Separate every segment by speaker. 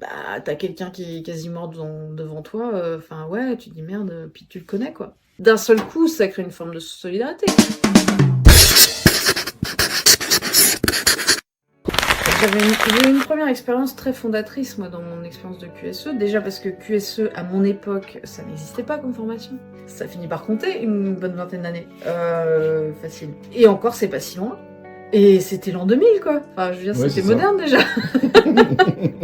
Speaker 1: bah, t'as quelqu'un qui est quasi mort devant toi, enfin ouais, tu te dis merde, puis tu le connais quoi. D'un seul coup, ça crée une forme de solidarité. J'ai eu une première expérience très fondatrice, moi, dans mon expérience de QSE. Déjà parce que QSE, à mon époque, ça n'existait pas comme formation. Ça finit par compter une bonne vingtaine d'années. Facile. Et encore, c'est pas si loin. Et c'était l'an 2000, quoi. Enfin, je veux dire,
Speaker 2: Ouais,
Speaker 1: c'était
Speaker 2: c'est ça.
Speaker 1: moderne déjà.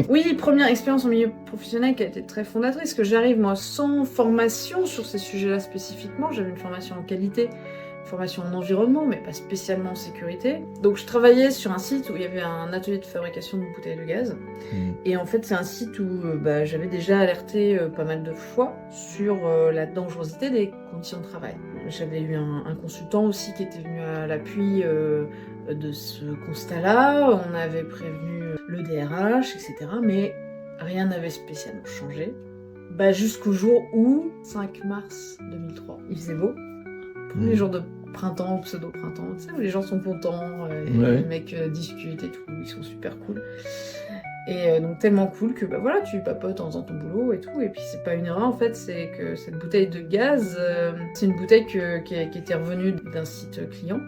Speaker 1: Oui, première expérience en milieu professionnel qui a été très fondatrice, que j'arrive, moi, sans formation sur ces sujets-là spécifiquement. J'avais une formation en qualité, une formation en environnement, mais pas spécialement en sécurité. Donc, je travaillais sur un site où il y avait un atelier de fabrication de bouteilles de gaz. Et en fait, c'est un site où j'avais déjà alerté pas mal de fois sur la dangerosité des conditions de travail. J'avais eu un consultant aussi qui était venu à l'appui de ce constat-là. On avait prévenu le DRH, etc. Mais rien n'avait spécialement changé. Jusqu'au jour où, 5 mars 2003, il faisait beau. Premier jour de printemps ou pseudo-printemps, tu sais, où les gens sont contents, les mecs discutent et tout, ils sont super cool. Et donc tellement cool que voilà, tu papotes en faisant ton boulot et tout, et puis c'est pas une erreur en fait, c'est que cette bouteille de gaz, c'est une bouteille qui était revenue d'un site client,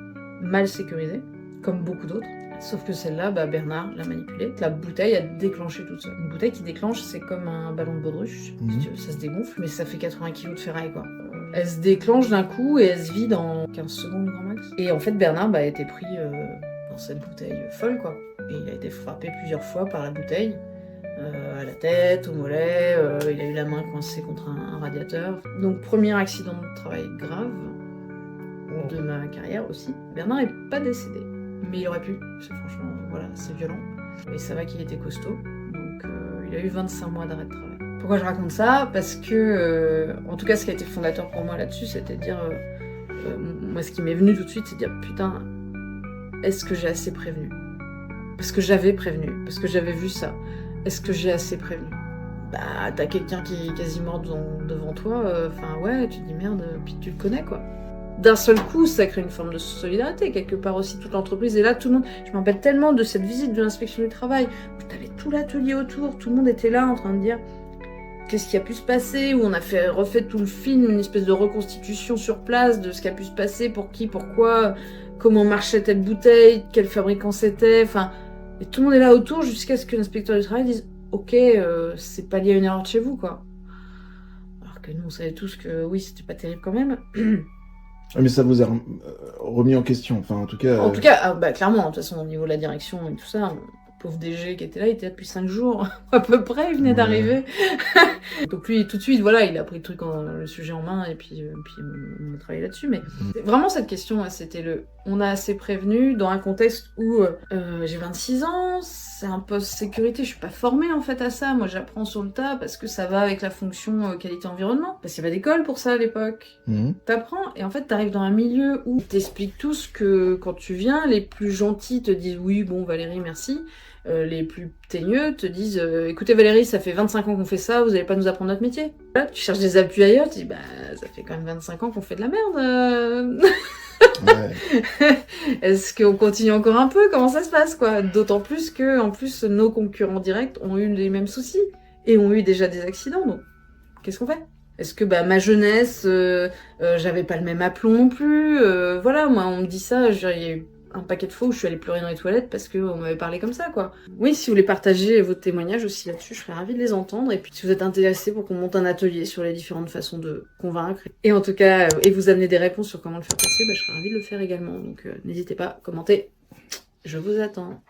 Speaker 1: mal sécurisé, comme beaucoup d'autres. Sauf que celle-là, Bernard l'a manipulée. La bouteille a déclenché toute seule. Une bouteille qui déclenche, c'est comme un ballon de baudruche. Si tu veux, ça se dégonfle, mais ça fait 80 kg de ferraille, quoi. Elle se déclenche d'un coup et elle se vide en 15 secondes grand max. Et en fait, Bernard a été pris dans cette bouteille folle, quoi. Et il a été frappé plusieurs fois par la bouteille, à la tête, au mollet, il a eu la main coincée contre un radiateur. Donc premier accident de travail grave de ma carrière aussi. Bernard n'est pas décédé, mais il aurait pu, parce que franchement, voilà, c'est violent. Et ça va qu'il était costaud, donc il a eu 25 mois d'arrêt de travail. Pourquoi je raconte ça? Parce que, en tout cas, ce qui a été fondateur pour moi là-dessus, c'était de dire, moi ce qui m'est venu tout de suite, c'est de dire, putain, est-ce que j'ai assez prévenu? Parce que j'avais prévenu, parce que j'avais vu ça. Est-ce que j'ai assez prévenu? T'as quelqu'un qui est quasi mort devant toi, enfin ouais, tu te dis merde, puis tu le connais quoi. D'un seul coup, ça crée une forme de solidarité, quelque part aussi, toute l'entreprise. Et là, tout le monde, je me rappelle tellement de cette visite de l'inspection du travail, où t'avais tout l'atelier autour, tout le monde était là en train de dire qu'est-ce qui a pu se passer, où on a refait tout le film, une espèce de reconstitution sur place de ce qui a pu se passer, pour qui, pourquoi, comment marchait telle bouteille, quel fabricant c'était, enfin... Et tout le monde est là autour jusqu'à ce que l'inspecteur du travail dise « Ok, c'est pas lié à une erreur de chez vous, quoi. » Alors que nous, on savait tous que oui, c'était pas terrible quand même.
Speaker 2: Mais ça vous a remis en question, enfin en tout cas...
Speaker 1: En tout cas, clairement, de toute façon, au niveau de la direction et tout ça, le pauvre DG qui était là, il était là depuis 5 jours, à peu près, il venait d'arriver. Donc lui, tout de suite, voilà, il a pris le sujet en main et puis on a travaillé là-dessus. Mais vraiment, cette question, c'était on a assez prévenu dans un contexte où j'ai 26 ans, c'est un poste sécurité, je suis pas formée en fait à ça. Moi, j'apprends sur le tas parce que ça va avec la fonction qualité-environnement. Parce qu'il n'y avait pas d'école pour ça à l'époque. T'apprends et en fait, t'arrives dans un milieu où ils t'expliquent tous que quand tu viens, les plus gentils te disent oui, bon, Valérie, merci. Les plus teigneux te disent écoutez Valérie, ça fait 25 ans qu'on fait ça, vous allez pas nous apprendre notre métier. Là, tu cherches des appuis ailleurs, tu dis ça fait quand même 25 ans qu'on fait de la merde. Ouais. Est-ce qu'on continue encore un peu? Comment ça se passe quoi? D'autant plus que en plus nos concurrents directs ont eu les mêmes soucis et ont eu déjà des accidents, donc qu'est-ce qu'on fait? Est-ce que ma jeunesse, j'avais pas le même aplomb non plus, voilà, moi on me dit ça, il y a eu un paquet de fois où je suis allée pleurer dans les toilettes parce qu'on m'avait parlé comme ça, quoi. Oui, si vous voulez partager votre témoignage aussi là-dessus, je serais ravie de les entendre. Et puis, si vous êtes intéressés pour qu'on monte un atelier sur les différentes façons de convaincre, et en tout cas, et vous amener des réponses sur comment le faire passer, je serais ravie de le faire également. Donc, n'hésitez pas, commentez. Je vous attends.